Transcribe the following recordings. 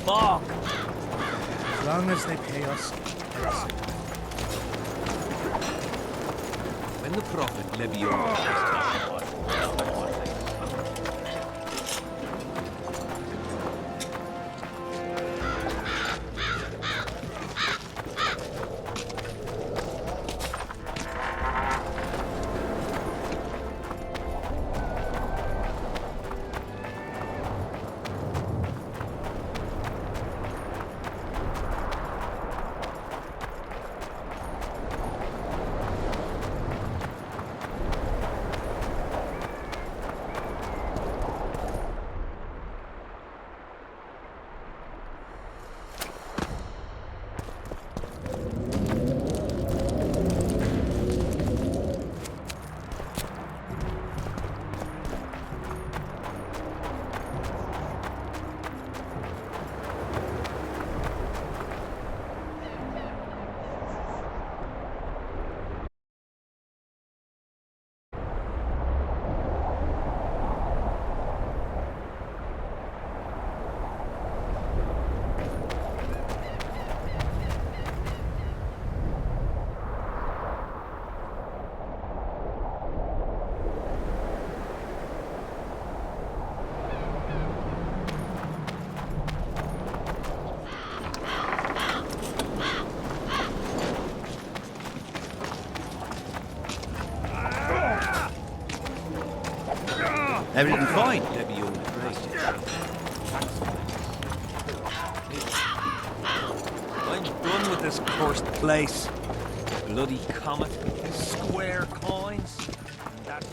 Fuck! As long as they pay us, everything. When the Prophet Levion... Everything fine? Levion, I'm done with this cursed place. Bloody comet, square coins, and that...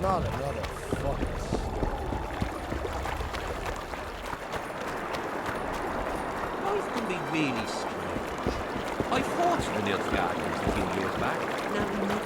Not another fucking... Life can be really strange. I fought in the other gardens a few years back. Now we know.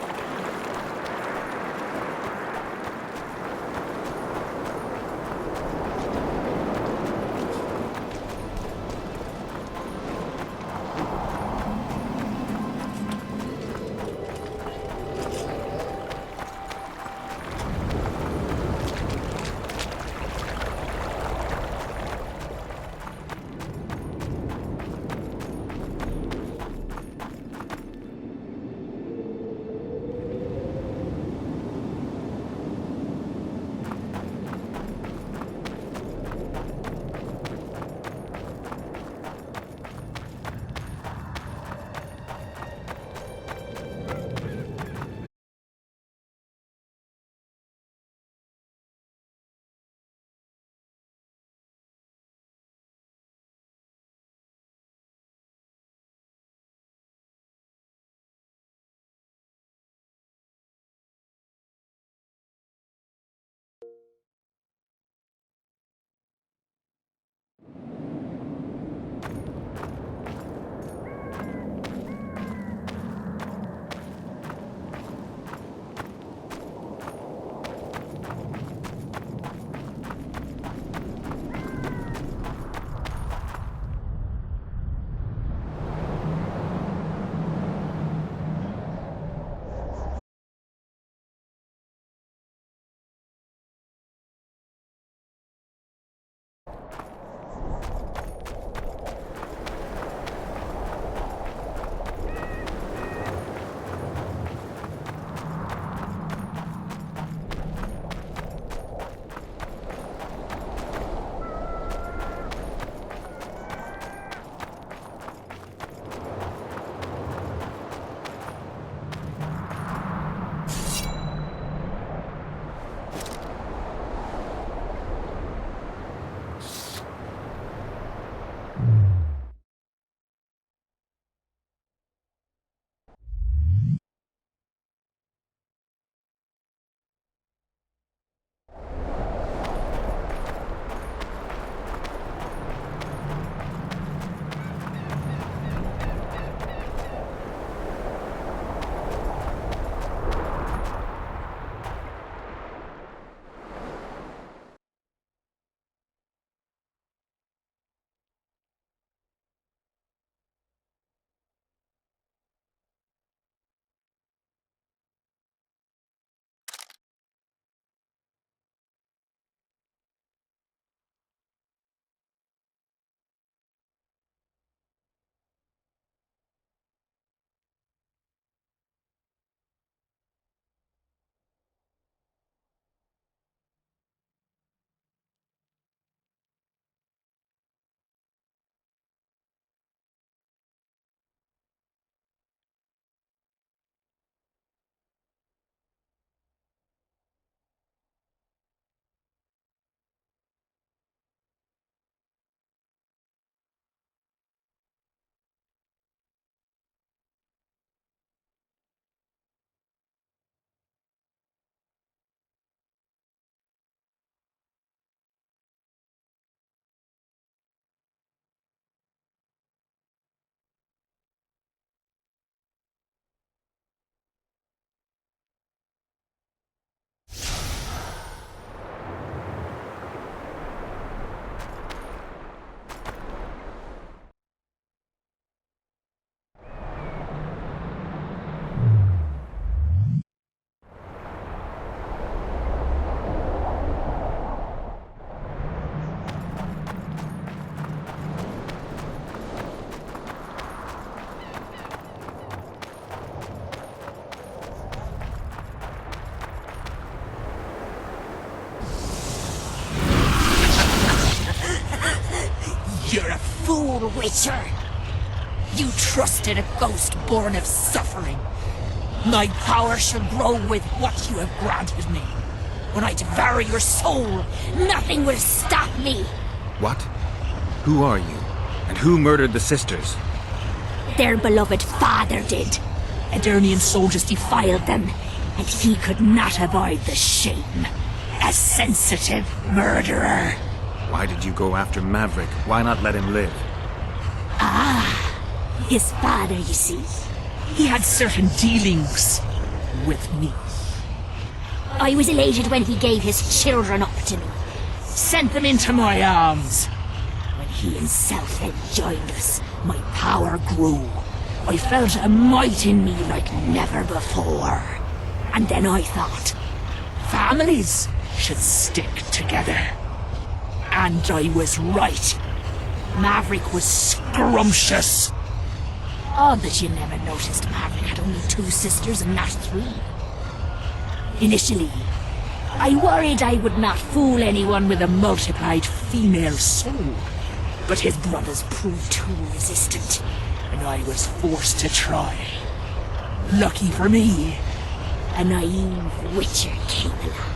Witcher! You trusted a ghost born of suffering. My power shall grow with what you have granted me. When I devour your soul, nothing will stop me. What? Who are you? And who murdered the sisters? Their beloved father did. Edirnian soldiers defiled them, and he could not avoid the shame. A sensitive murderer. Why did you go after Maverick? Why not let him live? His father, you see. He had certain dealings with me. I was elated when he gave his children up to me. Sent them into my arms. When he himself had joined us, my power grew. I felt a might in me like never before. And then I thought, families should stick together. And I was right. Maverick was scrumptious. Odd that you never noticed Maverick had only 2 sisters and not 3. Initially, I worried I would not fool anyone with a multiplied female soul. But his brothers proved too resistant, and I was forced to try. Lucky for me, a naive witcher came along.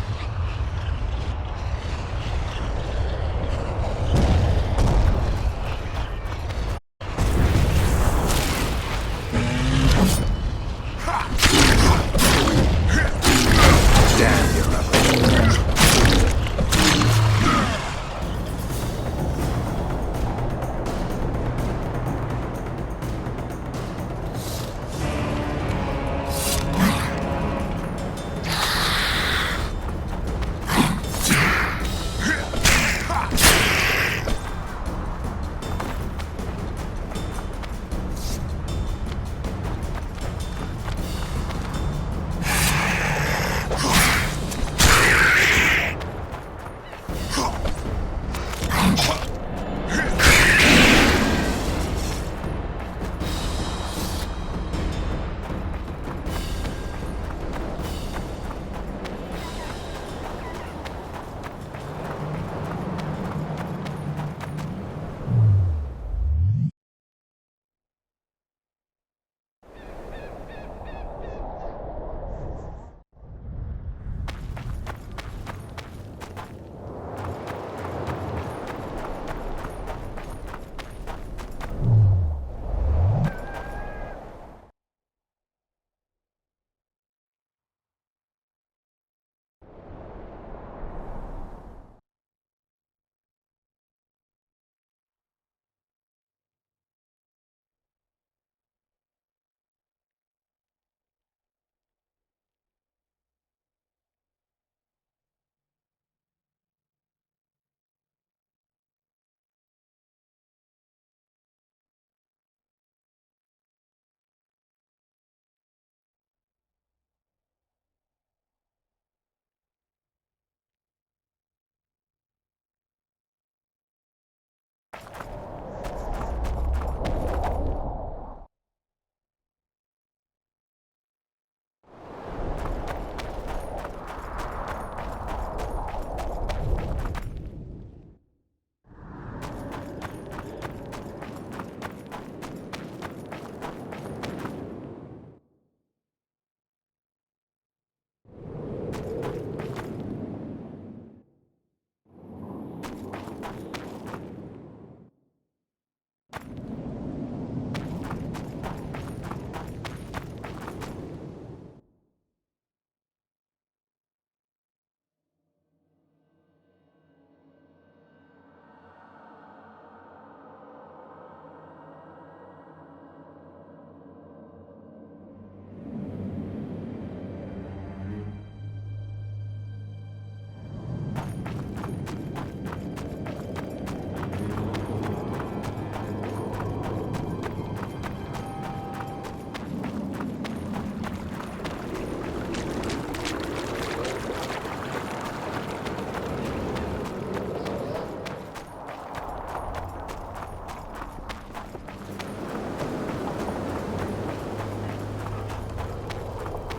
Damn your rubber.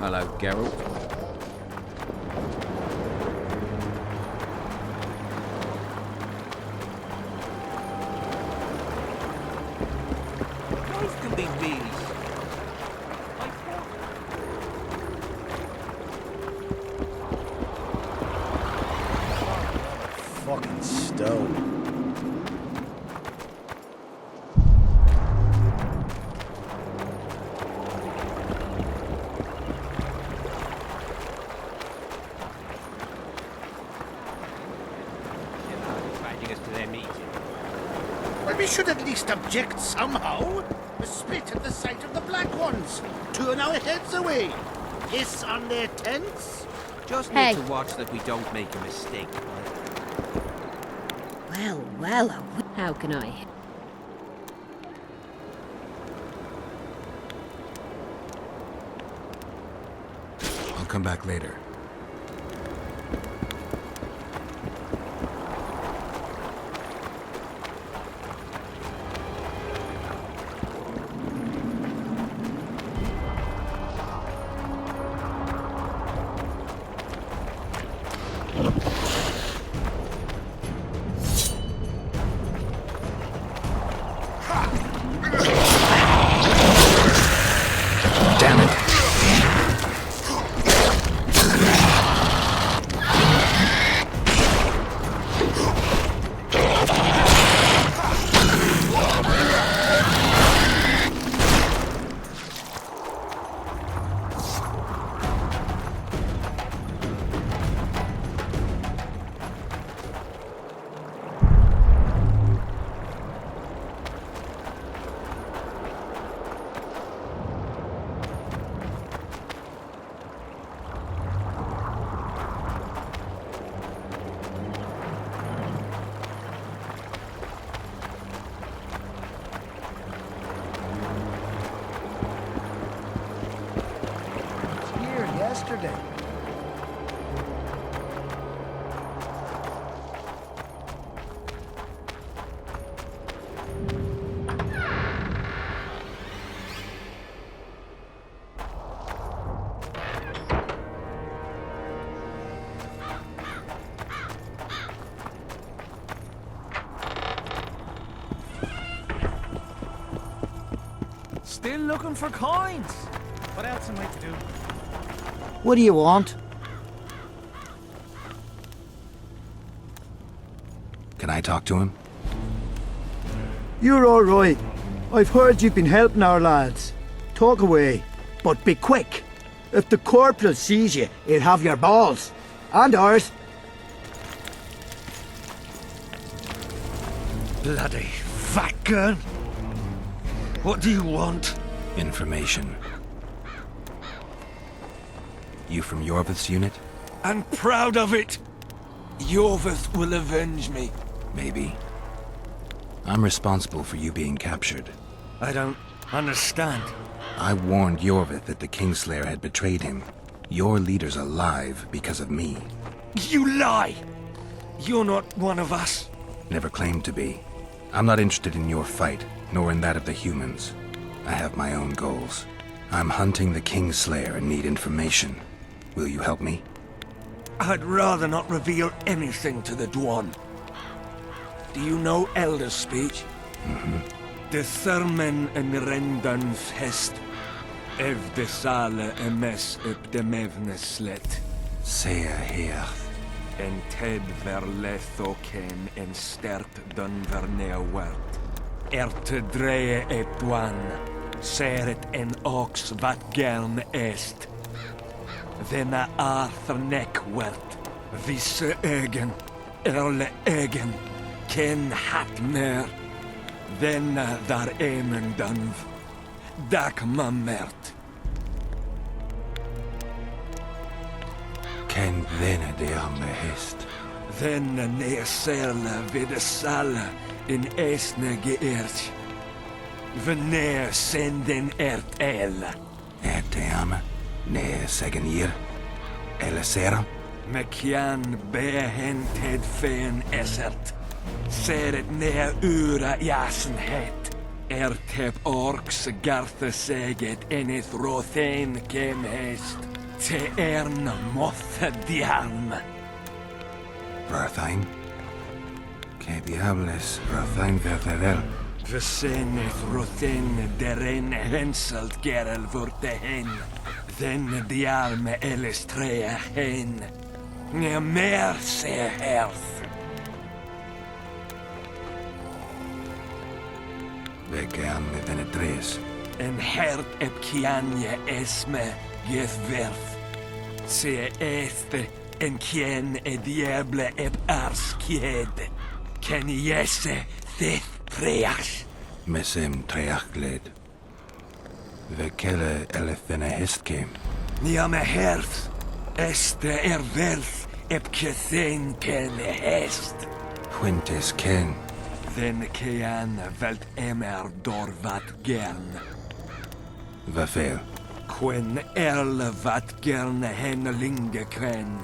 Hello, Geralt. dough. Inviting us to their meeting. Well, we should at least object somehow. Spit at the sight of the black ones. Turn our heads away. Piss on their tents. Just Hey. need to watch that we don't make a mistake. Well, how can I? I'll come back later. Damn it. Here yesterday. Still looking for coins. What else am I to do? What do you want? Can I talk to him? You're all right. I've heard you've been helping our lads. Talk away, but be quick. If the corporal sees you, he'll have your balls. And ours. Bloody fat gun. What do you want? Information. You from Yorvith's unit? And proud of it. Yorvith will avenge me. Maybe. I'm responsible for you being captured. I don't understand. I warned Yorvith that the Kingslayer had betrayed him. Your leader's alive because of me. You lie! You're not one of us. Never claimed to be. I'm not interested in your fight, nor in that of the humans. I have my own goals. I'm hunting the Kingslayer and need information. Will you help me? I'd rather not reveal anything to the Dwan. Do you know Elder speech? De thermen en rendans hest. Ev de sale emes up de mevneslet. Sea hearth. En ted verletho ken en sterp dun vernea wert. Erte dreie et Dwan. Seret en ox vat gern est. Denna Arthur neck wert. Visse ögen. Erle ögen. Ken hat mer. Denna dar emen dunv. Dak mammert. Ken vene de arme hest. Denna neerserla vid salla in esne geert. Veneer senden ert el. Erte arme. Ne segen hier. Ele seram. Mekian behen ted fen esert. Seret nea ura jasen het. Ertep orks garthe seget enith rothen kem hest. Te ern mothe diarm. Rothain. Que diables Rothain verderel. Veseneth rothen deren henselt gerel vurte hen. Den diarme elestrea hen. Nea mer se herth. Vekeanne penetres. En hert ep kianje esme gesverf. Se este en quien e diable ep ars kiede. Ken jesse thith treach. Mesem treachled. Vekele elethene hestkem. Niame herth. Este verth ep kethen ken hest. Fuentes ken. Den kean velt emer dorvat gern. Vafel. Quen vat gern henlinge kren.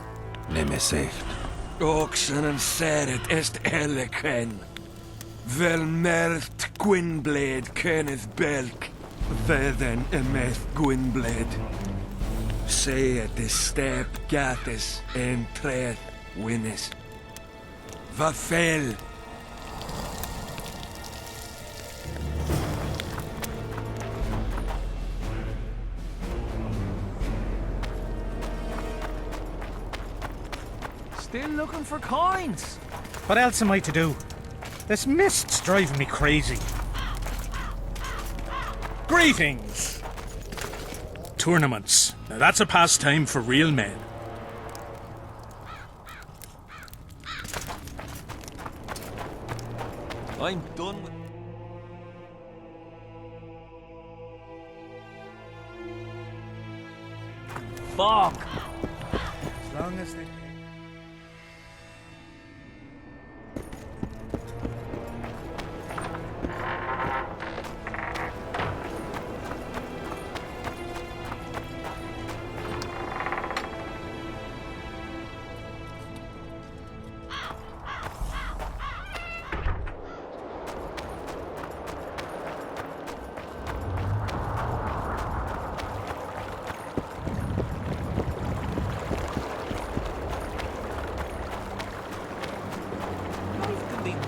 Nemesecht. Oxen en seret est kren. Vel merth Gwynblade kenneth belk. Vedden emeth Gwynblade. Seet de step gatis en treth winnes. Vafel. Still looking for coins. What else am I to do? This mist's driving me crazy. Greetings. Tournaments. Now that's a pastime for real men. I'm done with... Fuck! As long as they...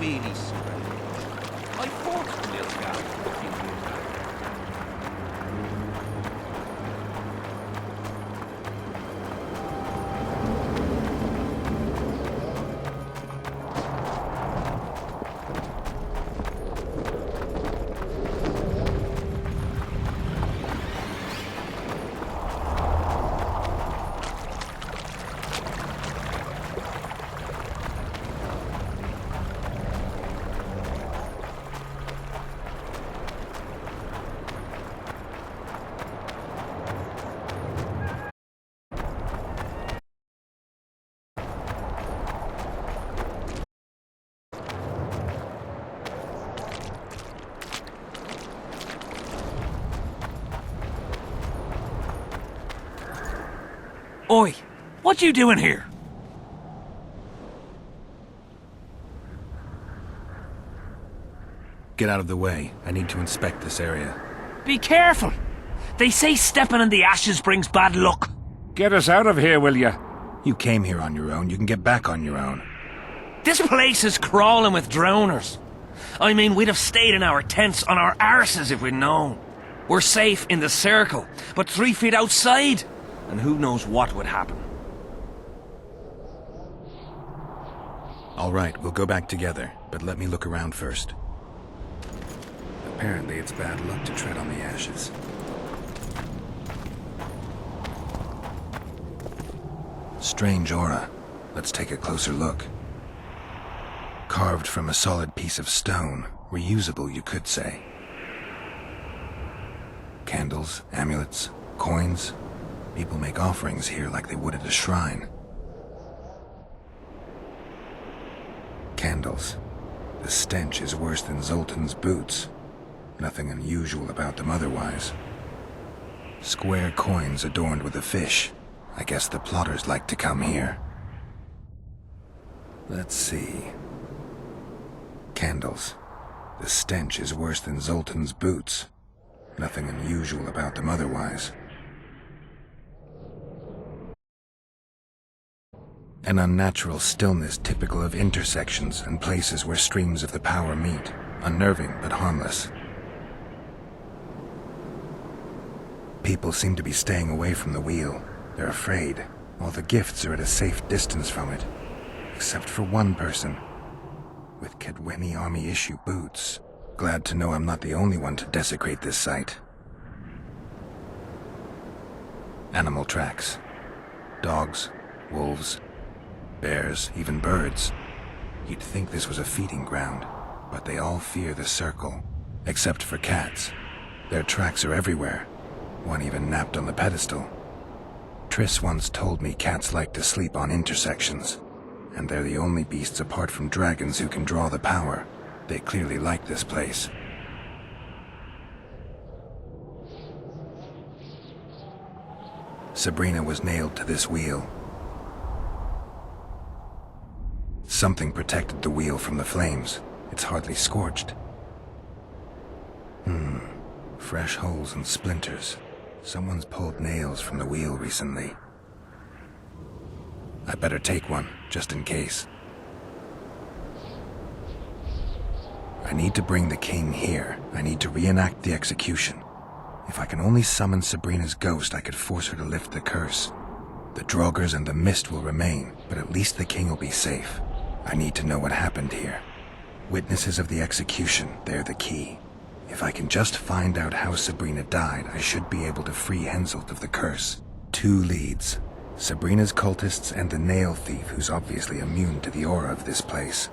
Really strange. I fought Nilfgaard a few years back. Oi, what you doing here? Get out of the way. I need to inspect this area. Be careful. They say stepping in the ashes brings bad luck. Get us out of here, will ya? You came here on your own. You can get back on your own. This place is crawling with drowners. I mean, we'd have stayed in our tents on our arses if we'd known. We're safe in the circle, but 3 feet outside, and who knows what would happen. All right, we'll go back together, but let me look around first. Apparently, it's bad luck to tread on the ashes. Strange aura. Let's take a closer look. Carved from a solid piece of stone. Reusable, you could say. Candles, amulets, coins. People make offerings here like they would at a shrine. Candles. The stench is worse than Zoltan's boots. Nothing unusual about them otherwise. Square coins adorned with a fish. I guess the plotters like to come here. Let's see. Candles. The stench is worse than Zoltan's boots. Nothing unusual about them otherwise. An unnatural stillness typical of intersections and places where streams of the power meet. Unnerving but harmless. People seem to be staying away from the wheel. They're afraid. All the gifts are at a safe distance from it. Except for one person. With Kedweni Army issue boots. Glad to know I'm not the only one to desecrate this site. Animal tracks. Dogs, wolves, bears, even birds. You'd think this was a feeding ground, but they all fear the circle. Except for cats. Their tracks are everywhere. One even napped on the pedestal. Triss once told me cats like to sleep on intersections, and they're the only beasts apart from dragons who can draw the power. They clearly like this place. Sabrina was nailed to this wheel. Something protected the wheel from the flames. It's hardly scorched. Fresh holes and splinters. Someone's pulled nails from the wheel recently. I better take one, just in case. I need to bring the king here. I need to reenact the execution. If I can only summon Sabrina's ghost, I could force her to lift the curse. The Draugrs and the mist will remain, but at least the king will be safe. I need to know what happened here. Witnesses of the execution, they're the key. If I can just find out how Sabrina died, I should be able to free Henselt of the curse. 2 leads. Sabrina's cultists and the nail thief who's obviously immune to the aura of this place.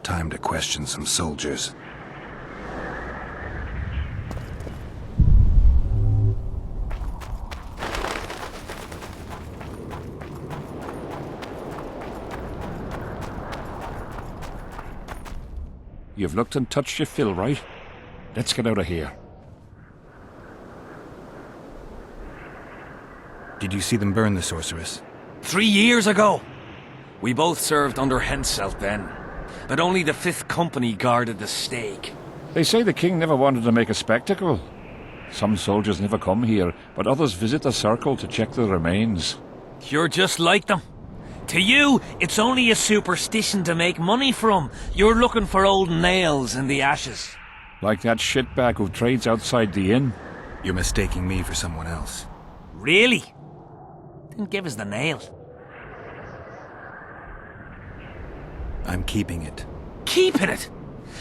Time to question some soldiers. You've looked and touched your fill, right? Let's get out of here. Did you see them burn the sorceress? 3 years ago! We both served under Henselt then, but only the 5th Company guarded the stake. They say the king never wanted to make a spectacle. Some soldiers never come here, but others visit the circle to check the remains. You're just like them. To you, it's only a superstition to make money from. You're looking for old nails in the ashes. Like that shitbag who trades outside the inn. You're mistaking me for someone else. Really? Then give us the nail. I'm keeping it. Keeping it?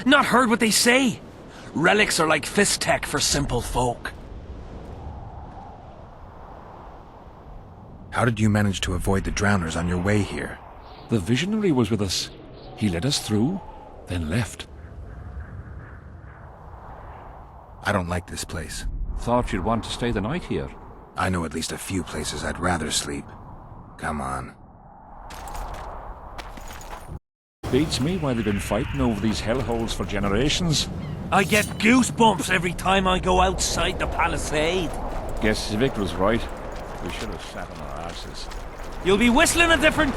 Not heard what they say. Relics are like fist tech for simple folk. How did you manage to avoid the drowners on your way here? The visionary was with us. He led us through, then left. I don't like this place. Thought you'd want to stay the night here. I know at least a few places I'd rather sleep. Come on. Beats me why they've been fighting over these hellholes for generations. I get goosebumps every time I go outside the palisade. Guess Civic was right. We should have sat on our asses. You'll be whistling a different...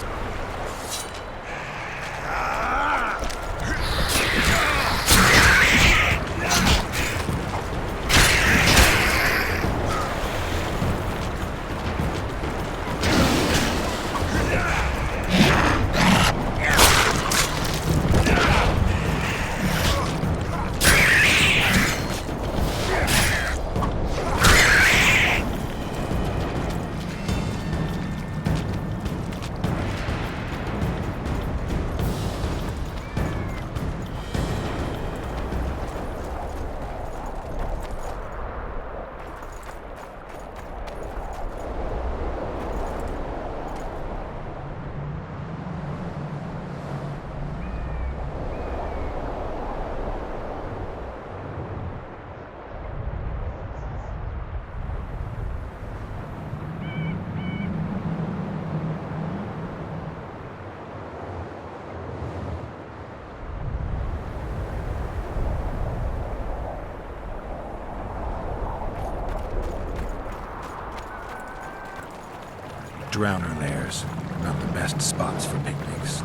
Drowner lairs. Not the best spots for picnics.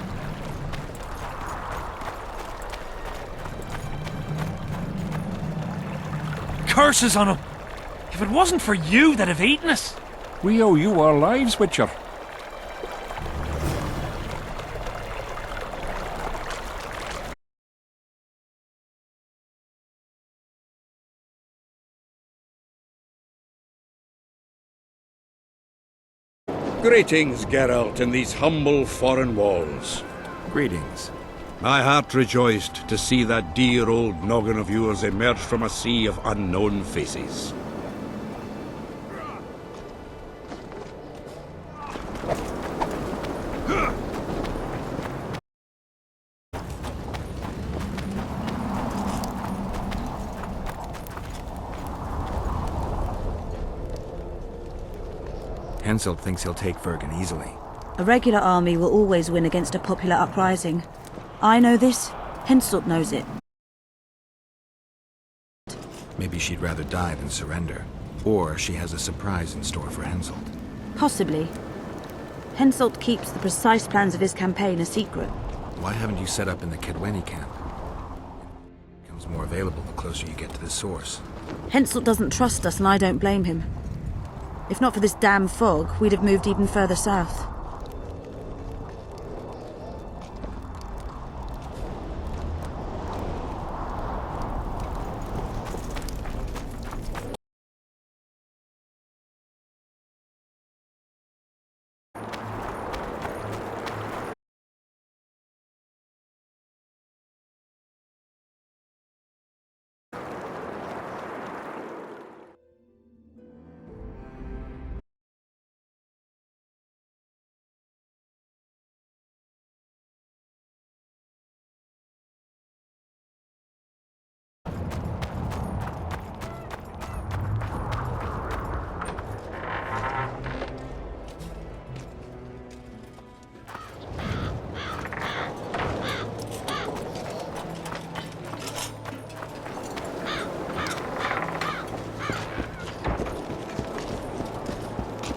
Curses on him! If it wasn't for you, they'd have eaten us. We owe you our lives, Witcher. Greetings, Geralt, in these humble foreign walls. Greetings. My heart rejoiced to see that dear old noggin of yours emerge from a sea of unknown faces. Henselt thinks he'll take Vergen easily. A regular army will always win against a popular uprising. I know this. Henselt knows it. Maybe she'd rather die than surrender. Or she has a surprise in store for Henselt. Possibly. Henselt keeps the precise plans of his campaign a secret. Why haven't you set up in the Kedweni camp? It becomes more available the closer you get to the source. Henselt doesn't trust us, and I don't blame him. If not for this damn fog, we'd have moved even further south.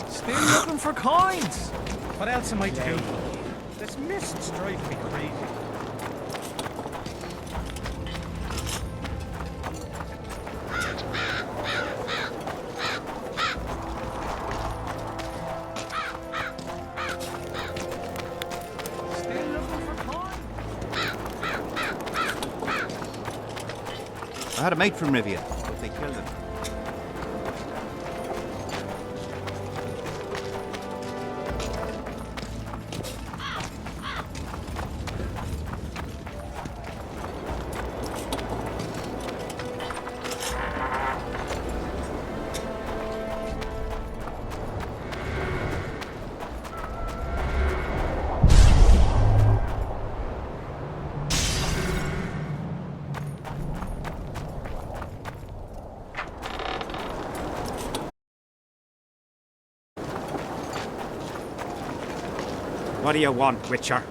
Still looking for coins. What else am I to do? This mist's driving me crazy. Still looking for coins. I had a mate from Rivia, but they killed him. What do you want, Witcher?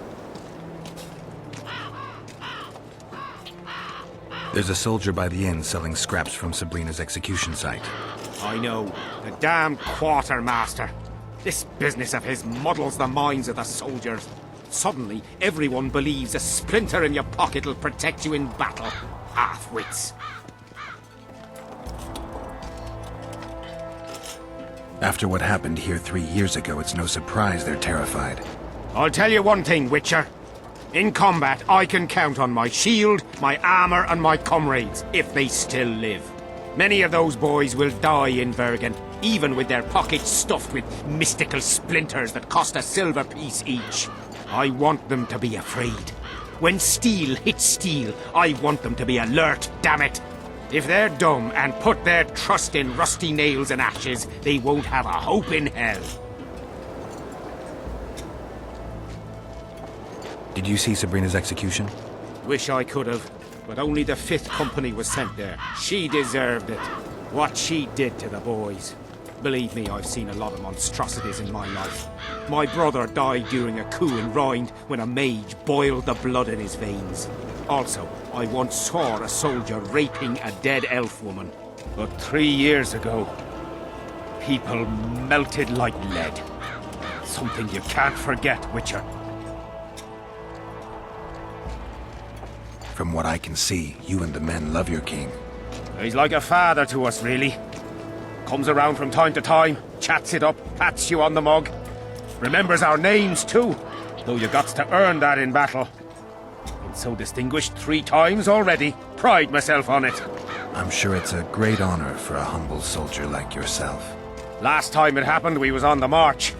There's a soldier by the inn selling scraps from Sabrina's execution site. I know. The damn quartermaster. This business of his muddles the minds of the soldiers. Suddenly, everyone believes a splinter in your pocket will protect you in battle. Half-wits. After what happened here 3 years ago, it's no surprise they're terrified. I'll tell you one thing, Witcher. In combat, I can count on my shield, my armor, and my comrades, if they still live. Many of those boys will die in Vergen, even with their pockets stuffed with mystical splinters that cost a silver piece each. I want them to be afraid. When steel hits steel, I want them to be alert, damn it. If they're dumb and put their trust in rusty nails and ashes, they won't have a hope in hell. Did you see Sabrina's execution? Wish I could have, but only the 5th Company was sent there. She deserved it. What she did to the boys. Believe me, I've seen a lot of monstrosities in my life. My brother died during a coup in Rhind when a mage boiled the blood in his veins. Also, I once saw a soldier raping a dead elf woman. But 3 years ago, people melted like lead. Something you can't forget, Witcher. From what I can see, you and the men love your king. He's like a father to us, really. Comes around from time to time, chats it up, pats you on the mug. Remembers our names, too, though you got to earn that in battle. Been so distinguished 3 times already. Pride myself on it. I'm sure it's a great honor for a humble soldier like yourself. Last time it happened, we was on the march.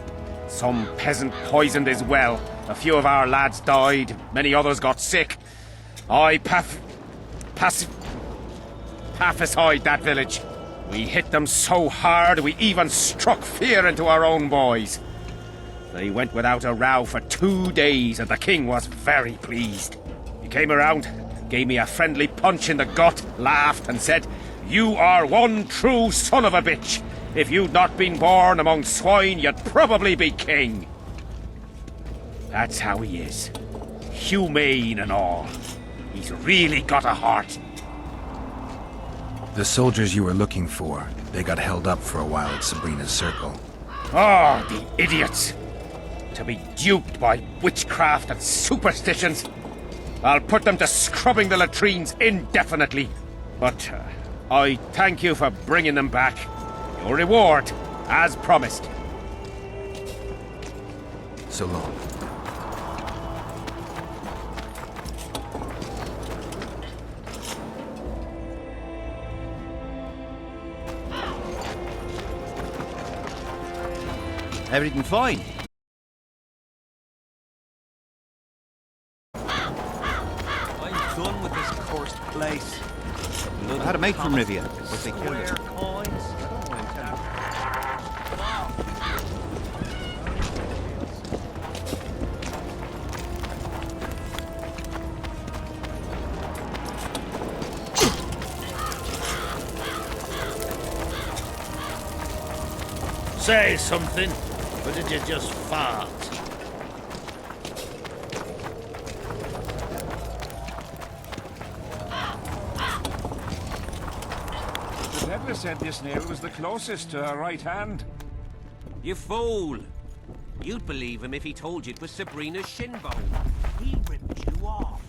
Some peasant poisoned his well. A few of our lads died, many others got sick. I pacified that village. We hit them so hard we even struck fear into our own boys. They went without a row for 2 days and the king was very pleased. He came around, gave me a friendly punch in the gut, laughed and said, "You are one true son of a bitch. If you'd not been born among swine, you'd probably be king." That's how he is. Humane and all. He's really got a heart. The soldiers you were looking for, they got held up for a while at Sabrina's circle. Oh, the idiots! To be duped by witchcraft and superstitions. I'll put them to scrubbing the latrines indefinitely. But I thank you for bringing them back. Your reward, as promised. So long. Everything fine? I'm done with this cursed place. I had a mate from Rivia, but they killed him. Say something, or did you just fart? The peddler said this nail was the closest to her right hand. You fool! You'd believe him if he told you it was Sabrina's shin bone. He ripped you off.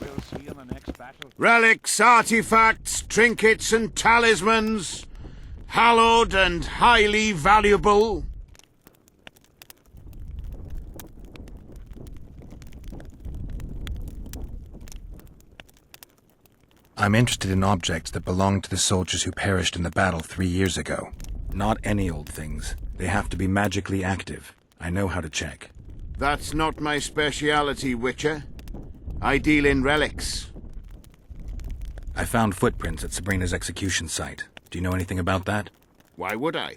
We'll see in the next battle. Relics, artifacts, trinkets and talismans. Hallowed and highly valuable. I'm interested in objects that belong to the soldiers who perished in the battle 3 years ago. Not any old things. They have to be magically active. I know how to check. That's not my speciality, Witcher. I deal in relics. I found footprints at Sabrina's execution site. Do you know anything about that? Why would I?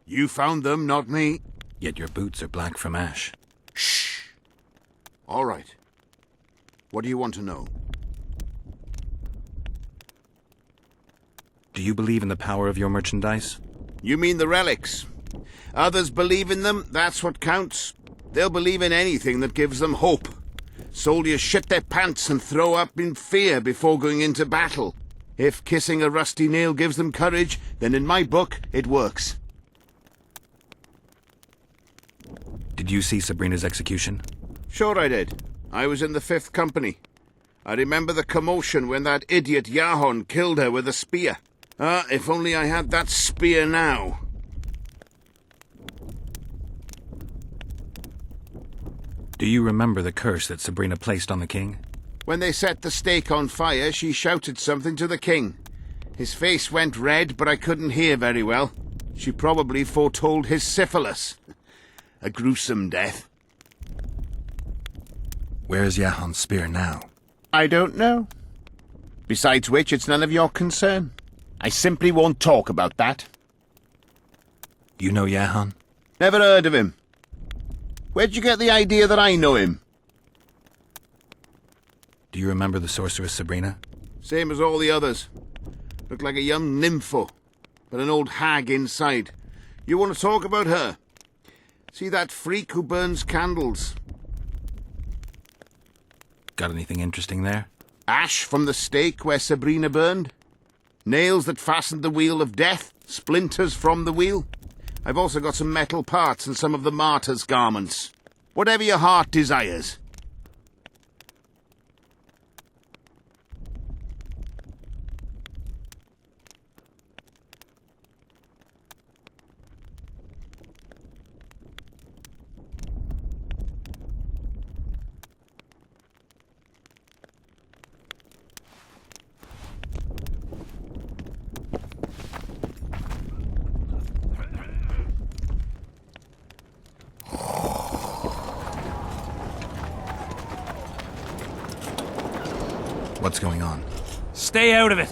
You found them, not me. Yet your boots are black from ash. Shh. All right. What do you want to know? Do you believe in the power of your merchandise? You mean the relics? Others believe in them, that's what counts. They'll believe in anything that gives them hope. Soldiers shit their pants and throw up in fear before going into battle. If kissing a rusty nail gives them courage, then in my book, it works. Did you see Sabrina's execution? Sure I did. I was in the 5th Company. I remember the commotion when that idiot Yahon killed her with a spear. If only I had that spear now. Do you remember the curse that Sabrina placed on the king? When they set the stake on fire, she shouted something to the king. His face went red, but I couldn't hear very well. She probably foretold his syphilis. A gruesome death. Where is Yahon's spear now? I don't know. Besides which, it's none of your concern. I simply won't talk about that. You know Yahon? Never heard of him. Where'd you get the idea that I know him? Do you remember the sorceress Sabrina? Same as all the others. Looked like a young nympho, but an old hag inside. You want to talk about her? See that freak who burns candles? Got anything interesting there? Ash from the stake where Sabrina burned. Nails that fastened the wheel of death. Splinters from the wheel. I've also got some metal parts and some of the martyr's garments. Whatever your heart desires. What's going on? Stay out of it.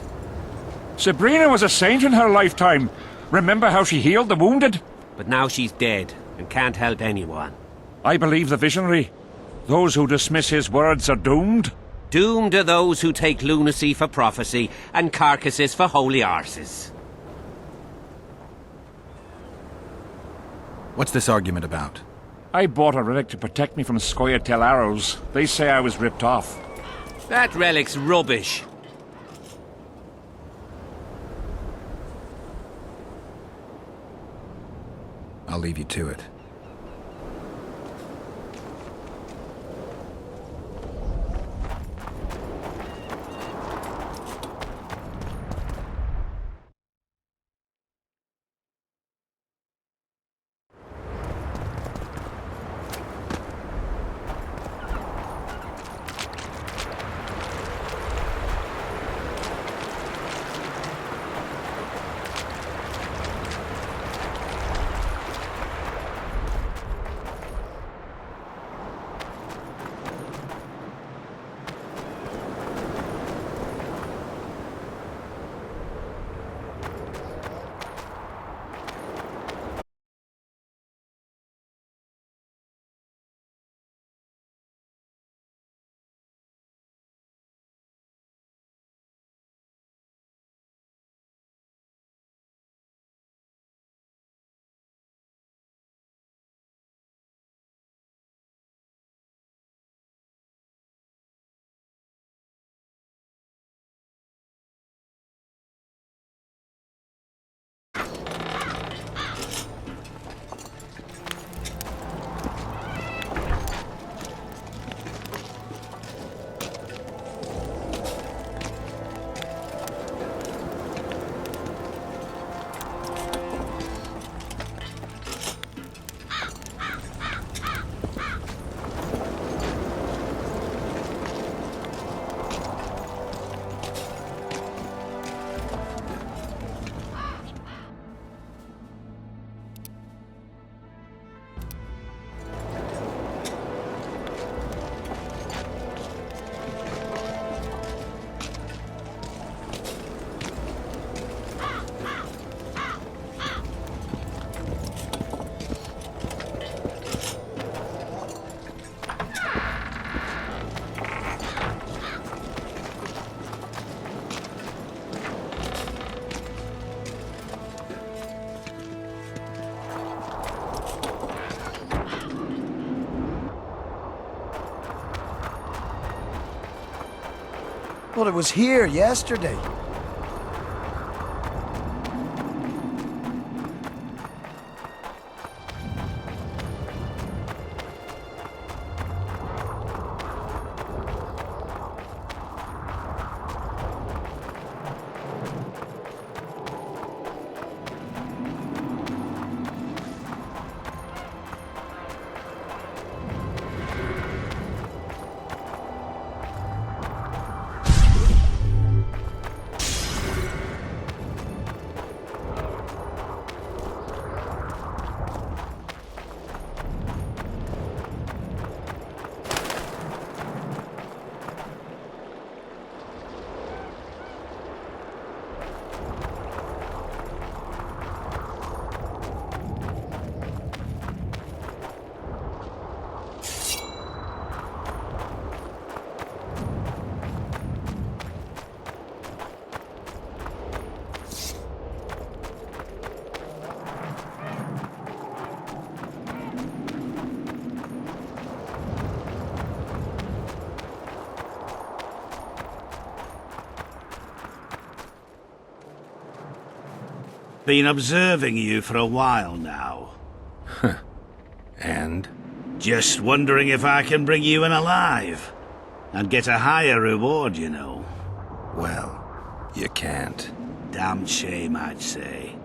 Sabrina was a saint in her lifetime. Remember how she healed the wounded? But now she's dead and can't help anyone. I believe the visionary. Those who dismiss his words are doomed. Doomed are those who take lunacy for prophecy and carcasses for holy arses. What's this argument about? I bought a relic to protect me from Scoia'tael arrows. They say I was ripped off. That relic's rubbish. I'll leave you to it. Well, it was here yesterday. Been observing you for a while now. And? Just wondering if I can bring you in alive. And get a higher reward, you know. Well, you can't. Damn shame, I'd say.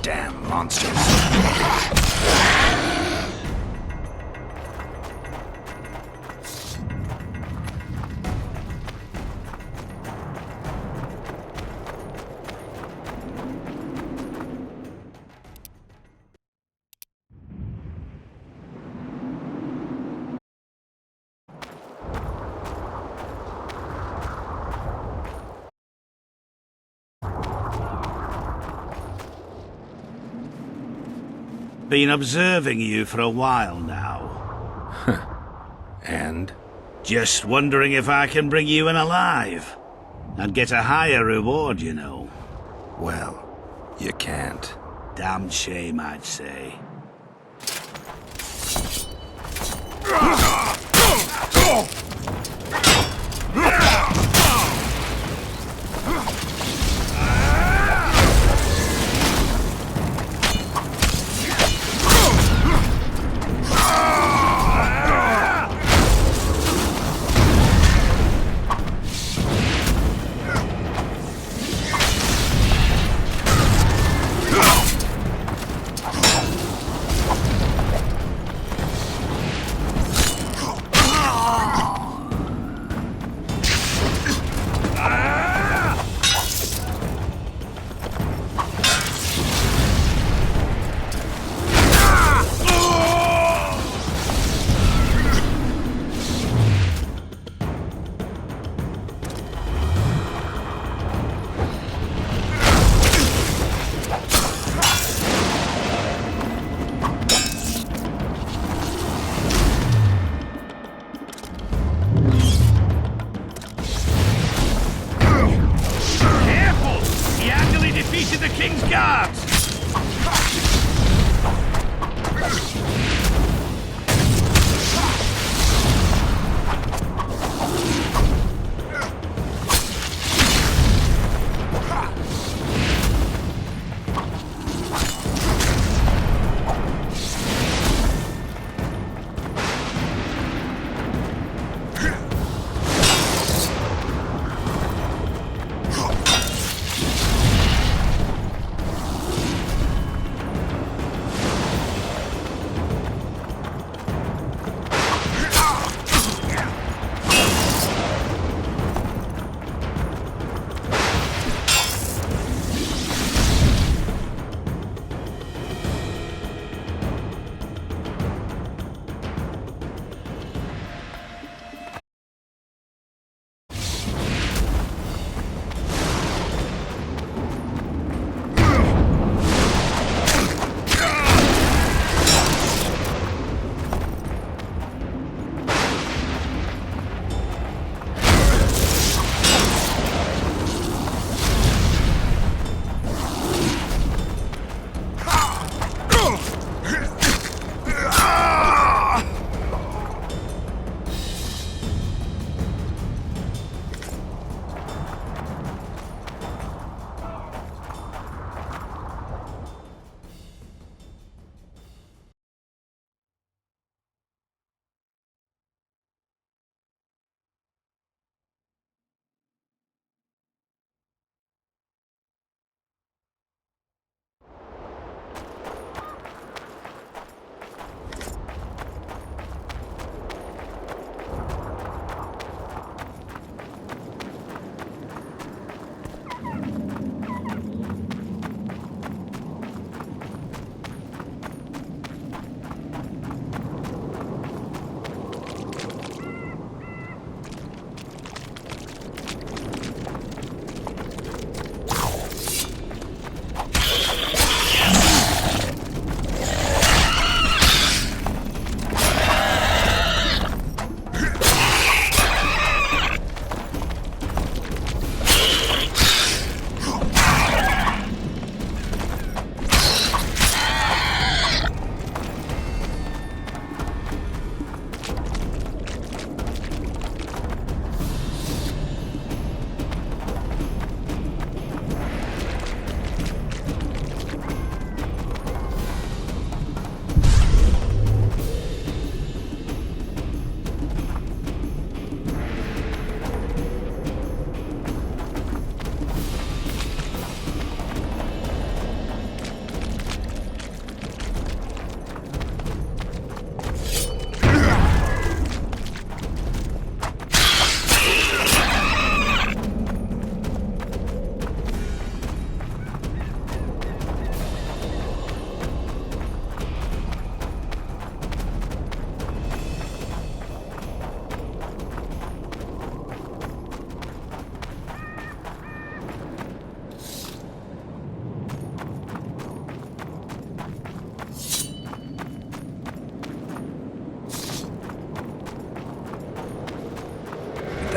Damn monsters. Been observing you for a while now. And? Just wondering if I can bring you in alive. And get a higher reward, you know. Well, you can't. Damn shame, I'd say. Defeated the King's Guards!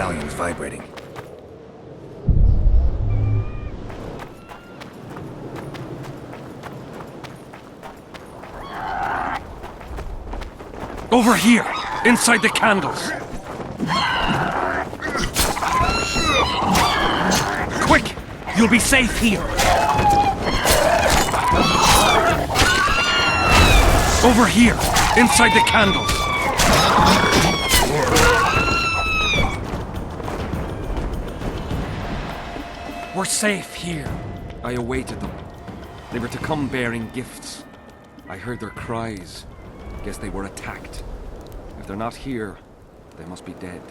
medallion's vibrating. Over here, inside the candles. Quick! You'll be safe here. Over here, inside the candles. We're safe here. I awaited them. They were to come bearing gifts. I heard their cries. Guess they were attacked. If they're not here, they must be dead.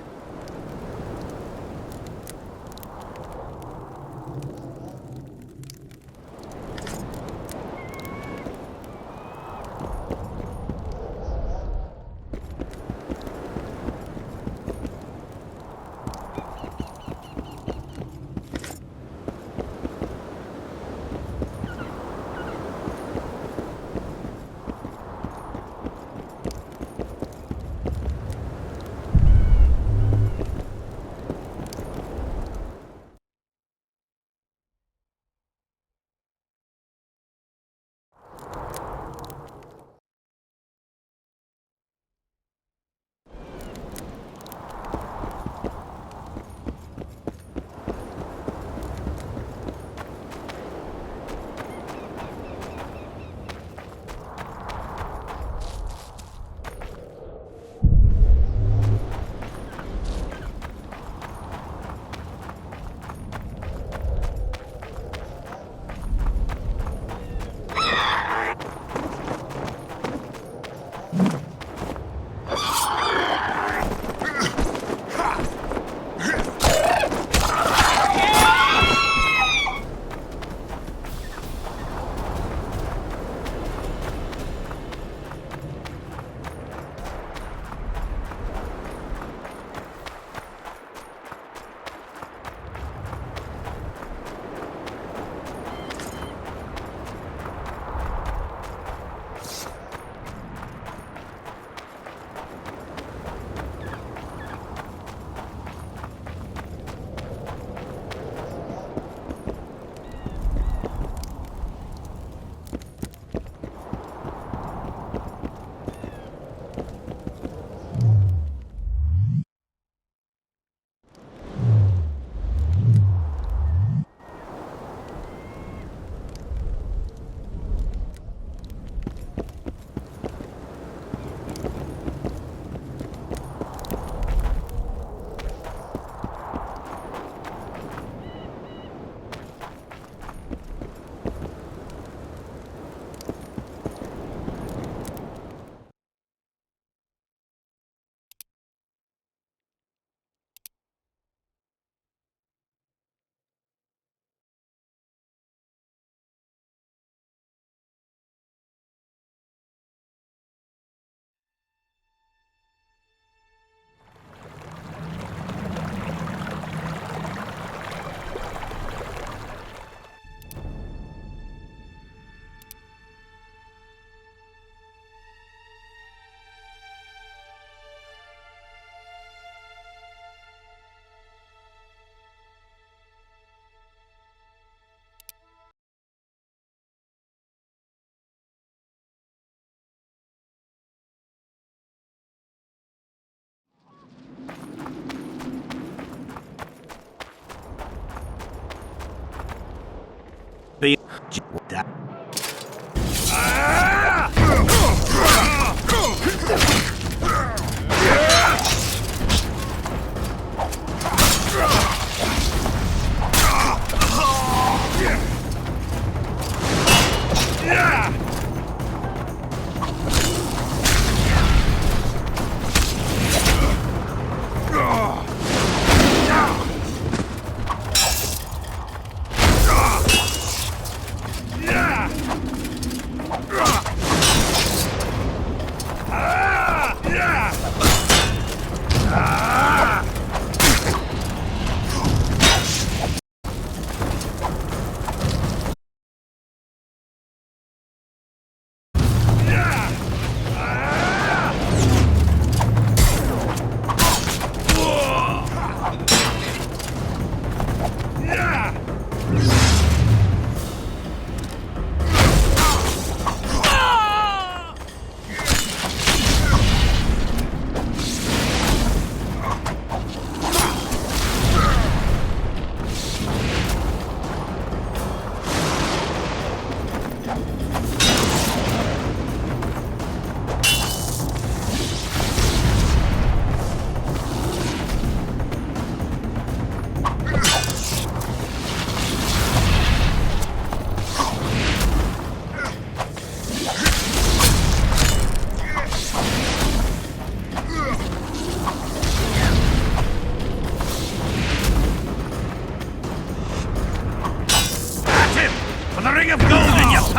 Be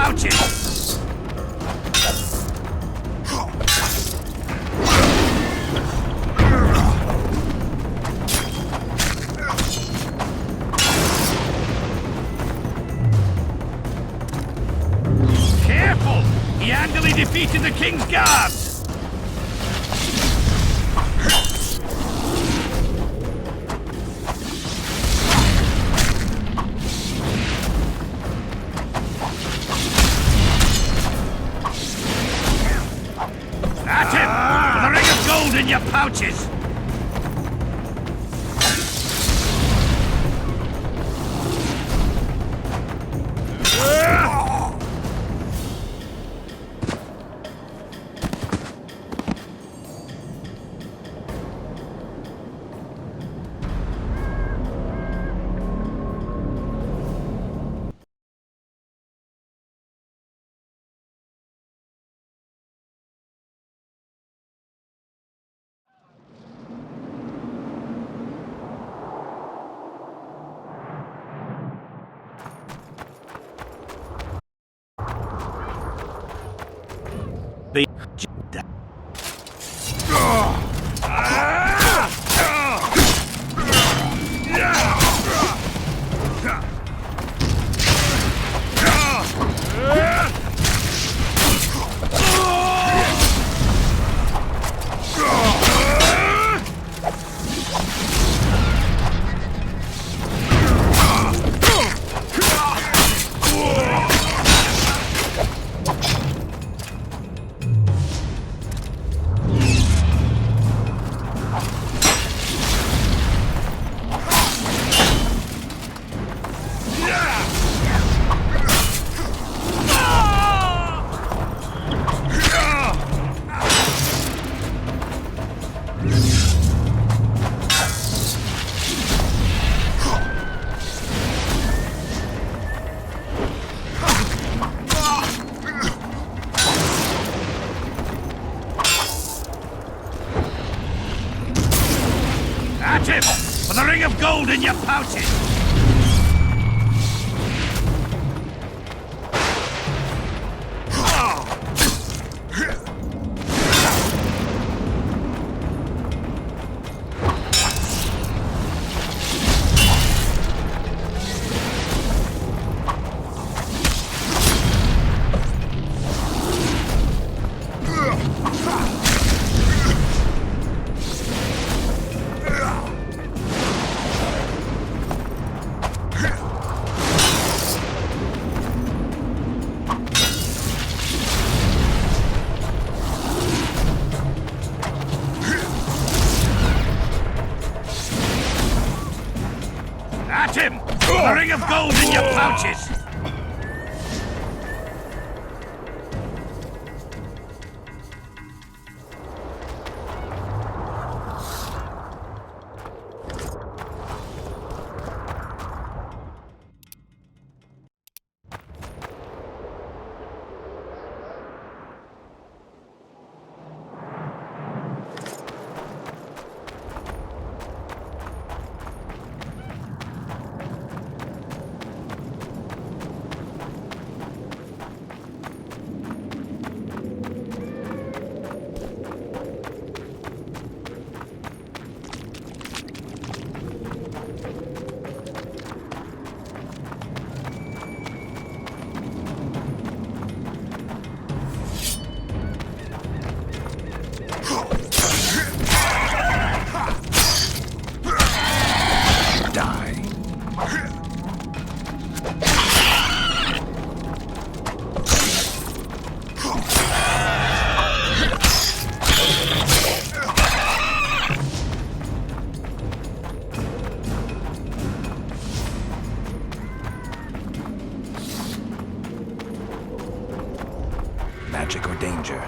pouches! Careful! He handily defeated the King's Guards! At him! With a ring of gold in your pouches! At him! With a ring of gold in your pouches! At him! A ring of gold in your pouches! Magic or danger?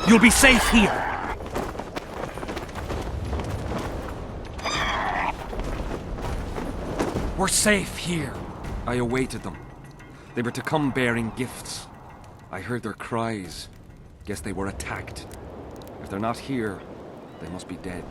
You'll be safe here. We're safe here. I awaited them. They were to come bearing gifts. I heard their cries. Guess they were attacked. If they're not here, they must be dead.